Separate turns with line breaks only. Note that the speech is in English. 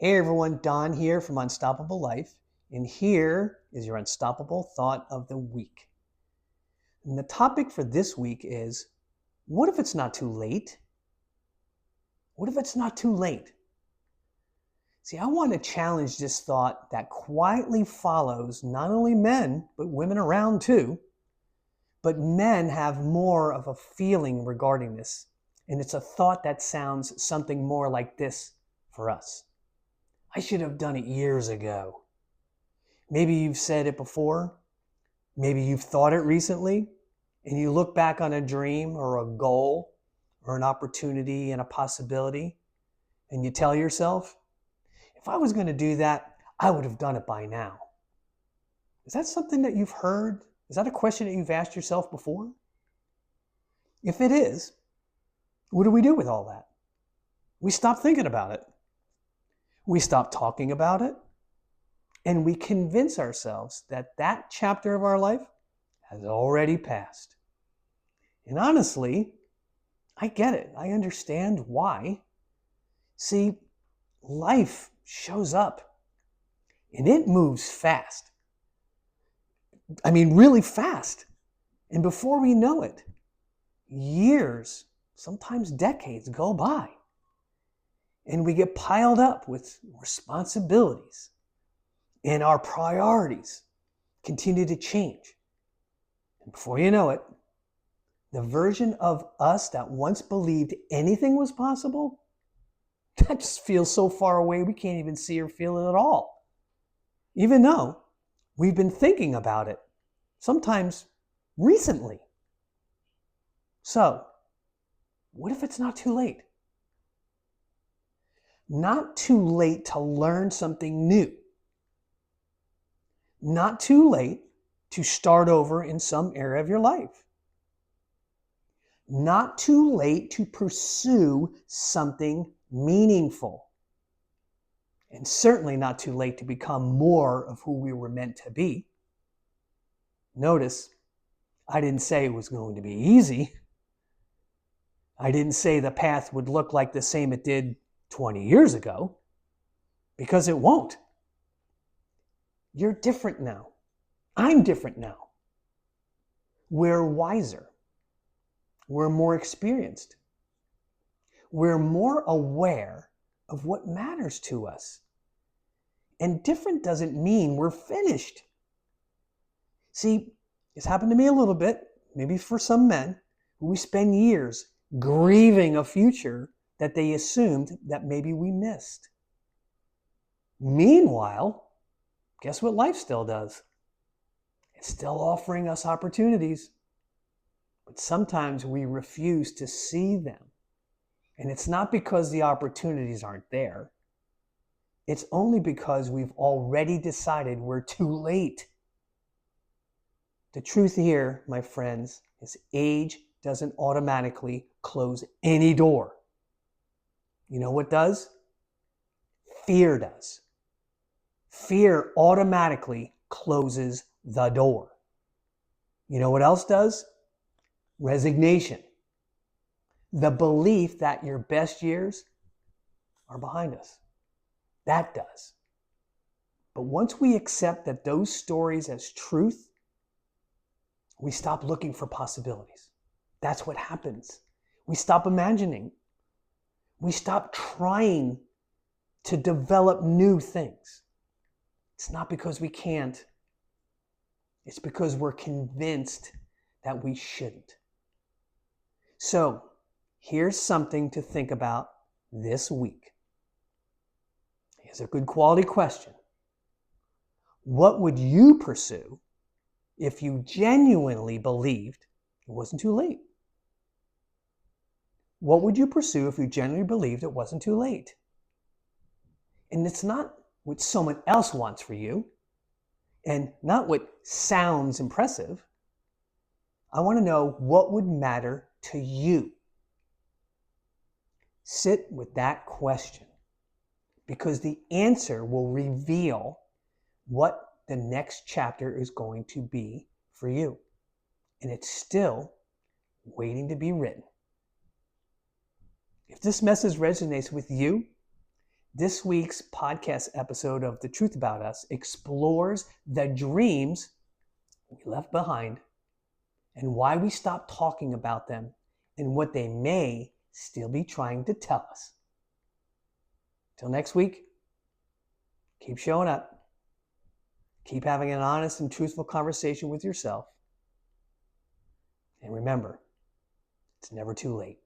Hey everyone, Don here from Unstoppable Life, and here is your Unstoppable Thought of the Week. And the topic for this week is, what if it's not too late? What if it's not too late? See, I want to challenge this thought that quietly follows not only men, but women around too. But men have more of a feeling regarding this, and it's a thought that sounds something more like this for us. I should have done it years ago. Maybe you've said it before. Maybe you've thought it recently, and you look back on a dream or a goal or an opportunity and a possibility, and you tell yourself, if I was going to do that, I would have done it by now. Is that something that you've heard? Is that a question that you've asked yourself before? If it is, what do we do with all that? We stop thinking about it. We stop talking about it, and we convince ourselves that that chapter of our life has already passed. And honestly, I get it. I understand why. See, life shows up, and it moves fast. I mean, really fast. And before we know it, years, sometimes decades go by. And we get piled up with responsibilities, and our priorities continue to change. And before you know it, the version of us that once believed anything was possible, that just feels so far away we can't even see or feel it at all. Even though we've been thinking about it, sometimes recently. So, what if it's not too late? Not too late to learn something new. Not too late to start over in some area of your life. Not too late to pursue something meaningful. And certainly not too late to become more of who we were meant to be. Notice, I didn't say it was going to be easy. I didn't say the path would look like the same it did 20 years ago, because it won't. You're different now. I'm different now. We're wiser. We're more experienced. We're more aware of what matters to us. And different doesn't mean we're finished. See, it's happened to me a little bit, maybe for some men, we spend years grieving a future that they assumed that maybe we missed. Meanwhile, guess what life still does? It's still offering us opportunities. But sometimes we refuse to see them. And it's not because the opportunities aren't there. It's only because we've already decided we're too late. The truth here, my friends, is age doesn't automatically close any door. You know what does? Fear does. Fear automatically closes the door. You know what else does? Resignation. The belief that your best years are behind us. That does. But once we accept that those stories as truth, we stop looking for possibilities. That's what happens. We stop imagining. We stop trying to develop new things. It's not because we can't. It's because we're convinced that we shouldn't. So, here's something to think about this week. Here's a good quality question. What would you pursue if you genuinely believed it wasn't too late? What would you pursue if you genuinely believed it wasn't too late? And it's not what someone else wants for you, and not what sounds impressive. I want to know what would matter to you. Sit with that question, because the answer will reveal what the next chapter is going to be for you. And it's still waiting to be written. If this message resonates with you, This week's podcast episode of The Truth About Us explores the dreams we left behind and why we stopped talking about them and what they may still be trying to tell us. Till next week, keep showing up. Keep having an honest and truthful conversation with yourself. And remember, it's never too late.